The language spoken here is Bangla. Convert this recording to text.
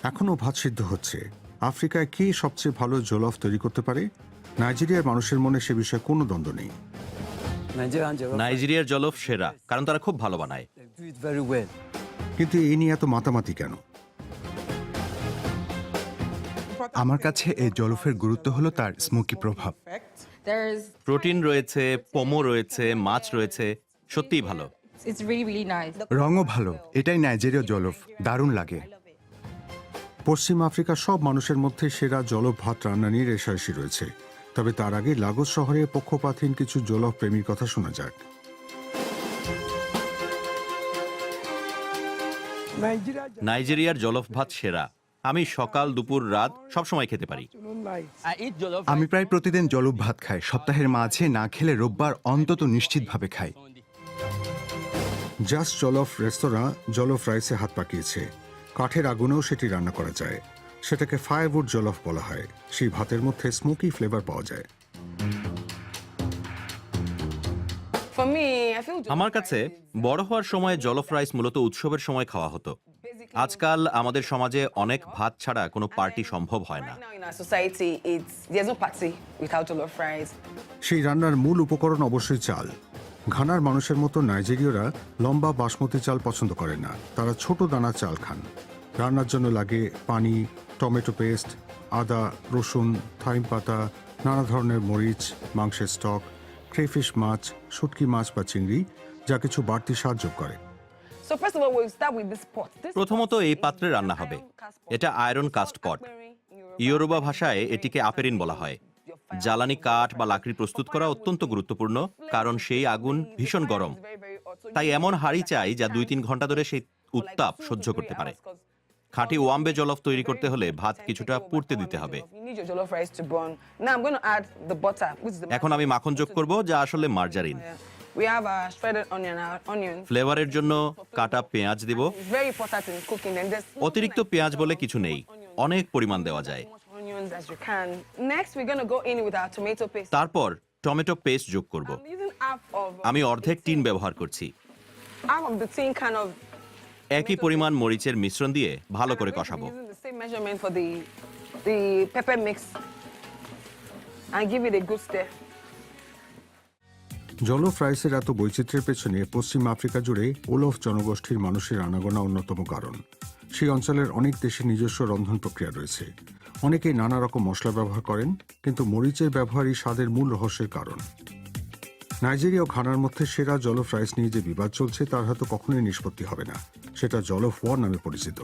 এখনও ভাত সিদ্ধ হচ্ছে। আফ্রিকায় কে সবচেয়ে ভালো জলফ তৈরি করতে পারে? নাইজেরিয়ার মানুষের মনে সে বিষয়ে কোনো দ্বন্দ্ব নেই। নাইজেরিয়ার জলফ সেরা, কারণ তারা খুব ভালো বানায়। কিন্তু এই নিয়ে এত মাতামাতি কেন? আমার কাছে এই জলফের গুরুত্ব হলো তার স্মোকি প্রভাব। প্রোটিন রয়েছে, পোমো রয়েছে, মাছ রয়েছে, সত্যিই ভালো। It's really, really nice. রঙও ভালো, এটাই নাইজেরীয় জলফ, দারুণ লাগে। পশ্চিম আফ্রিকার সব মানুষের মধ্যে সেরা জলফ ভাত রান্না নিয়ে রেশারেশি রয়েছে। তবে তার আগে লাগোস শহরে পক্ষপাতহীন কিছু জলফ প্রেমীর কথা শোনা যাক। নাইজেরিয়ার জলফ ভাত সেরা। আমি সকাল, দুপুর, রাত সবসময় খেতে পারি। আমি প্রায় প্রতিদিন জলফ ভাত খাই, সপ্তাহের মাঝে না খেলে রোববার অন্তত নিশ্চিতভাবে খাই। জাস্ট জলফ রেস্তোরাঁ জলফ রাইসে হাত পাকিয়েছে। কাঠের আগুনেও সেটি রান্না করা যায়। সেটাকে ফায়ারউড জলফ বলা হয়। সেই ভাতের মধ্যে স্মোকি ফ্লেভার পাওয়া যায়। আমার কাছে বড় হওয়ার সময় জলফ রাইস মূলত উৎসবের সময় খাওয়া হতো। আজকাল আমাদের সমাজে অনেক ভাত ছাড়া কোনো পার্টি সম্ভব হয় না। সেই রান্নার মূল উপকরণ অবশ্যই চাল। ঘানার মানুষের মতো নাইজেরীয়রা লম্বা বাসমতি চাল পছন্দ করেন না। তারা ছোট দানা চাল খান। রান্নার জন্য লাগে পানি, টমেটো পেস্ট, আদা, রসুন, থাইম পাতা, নানা ধরনের মরিচ, মাংসের স্টক, ক্রেফিশ মাছ, শুটকি মাছ বা চিংড়ি, যা কিছু বাড়তি স্বাদ যোগ করে। প্রথমত এই পাত্রে রান্না হবে। এটা আয়রন কাস্ট পট। ইয়োরুবা ভাষায় এটিকে আপেরিন বলা হয়। জ্বালানি কাঠ বা লাকড়ি প্রস্তুত করা অত্যন্ত গুরুত্বপূর্ণ, কারণ সেই আগুন ভীষণ গরম। তাই এমন হাঁড়ি চাই যা 2-3 ঘন্টা ধরে সেই উত্তাপ সহ্য করতে পারে। খাঁটি ওয়াম্বে জলফ তৈরি করতে হলে ভাত কিছুটা পুড়তে দিতে হবে। এখন আমি মাখন যোগ করব, যা আসলে মার্জারিন। ফ্লেভারের জন্য কাটা পেঁয়াজ দিব। অতিরিক্ত পেঁয়াজ বলে কিছু নেই, অনেক পরিমাণ দেওয়া যায়। তারপর টমেটো পেস্ট যোগ করব। আমি অর্ধেক টিন ব্যবহার করছি। একই পরিমাণ মরিচের মিশ্রণ দিয়ে ভালো করে কষাবো। জলফ রাইসের এত বৈচিত্র্যের পেছনে পশ্চিম আফ্রিকা জুড়ে ওলফ জনগোষ্ঠীর মানুষের আনাগোনা অন্যতম কারণ। সেই অঞ্চলের অনেক দেশে নিজস্ব রন্ধন প্রক্রিয়া রয়েছে। অনেকেই নানা রকম মশলা ব্যবহার করেন, কিন্তু মরিচের ব্যবহারই স্বাদের মূল রহস্যের কারণ। নাইজেরিয়া ও ঘানার মধ্যে সেরা জলফ রাইস নিয়ে যে বিবাদ চলছে তার হয়তো কখনোই নিষ্পত্তি হবে না। সেটা জলফ ওয়ার নামে পরিচিত।